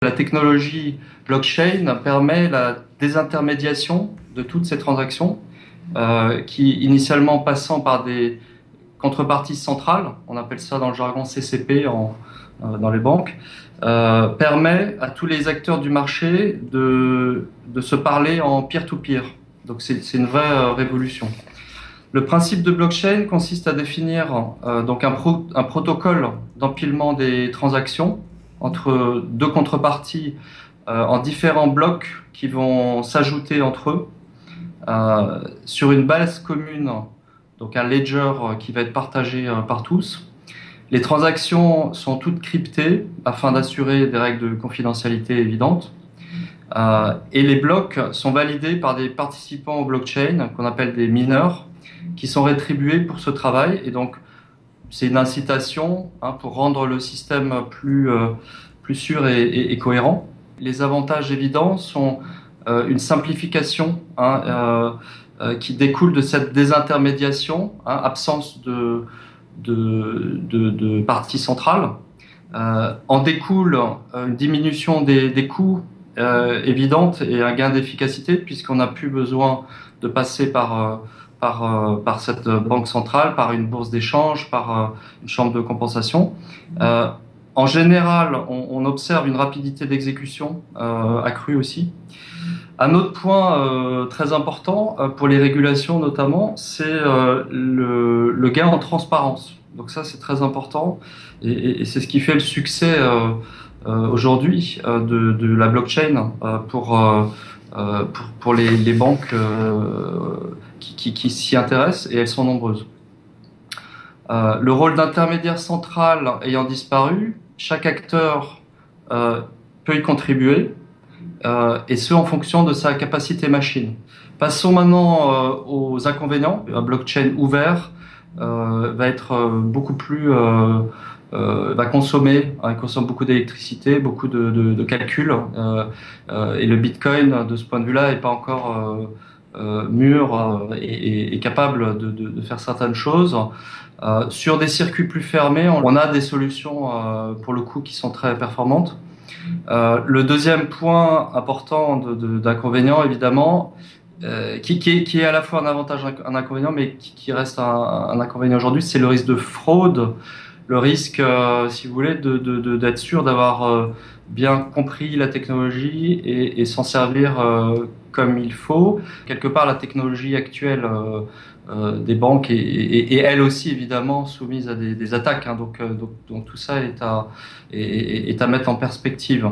La technologie blockchain permet la désintermédiation de toutes ces transactions qui, initialement passant par des contreparties centrales, on appelle ça dans le jargon CCP dans les banques, permet à tous les acteurs du marché de se parler en peer-to-peer. Donc c'est une vraie révolution. Le principe de blockchain consiste à définir donc un protocole d'empilement des transactions entre deux contreparties en différents blocs qui vont s'ajouter entre eux sur une base commune, donc un ledger qui va être partagé par tous. Les transactions sont toutes cryptées afin d'assurer des règles de confidentialité évidentes. Et les blocs sont validés par des participants au blockchain qu'on appelle des mineurs qui sont rétribués pour ce travail. Et donc, c'est une incitation pour rendre le système plus sûr et cohérent. Les avantages évidents sont une simplification qui découle de cette désintermédiation, absence de partie centrale. En découle une diminution des coûts évidente et un gain d'efficacité puisqu'on n'a plus besoin de passer par cette banque centrale, par une bourse d'échange, par une chambre de compensation. En général, on observe une rapidité d'exécution accrue aussi. Un autre point très important pour les régulations notamment, c'est le gain en transparence. Donc ça, c'est très important et c'est ce qui fait le succès aujourd'hui de la blockchain pour les banques qui s'y intéressent, et elles sont nombreuses. Le rôle d'intermédiaire central ayant disparu, chaque acteur peut y contribuer, et ce en fonction de sa capacité machine. Passons maintenant aux inconvénients. Un blockchain ouvert va être beaucoup plus va consommer, il consomme beaucoup d'électricité, beaucoup de calculs, et le Bitcoin de ce point de vue-là n'est pas encore mûr et capable de faire certaines choses. Sur des circuits plus fermés, on a des solutions pour le coup qui sont très performantes. Le deuxième point important d'inconvénient, évidemment, qui est à la fois un avantage et un inconvénient, mais qui reste un inconvénient aujourd'hui, c'est le risque de fraude, le risque, si vous voulez, d'être sûr d'avoir bien compris la technologie et s'en servir comme il faut. Quelque part, la technologie actuelle des banques est elle aussi évidemment soumise à des attaques, donc tout ça est à mettre en perspective.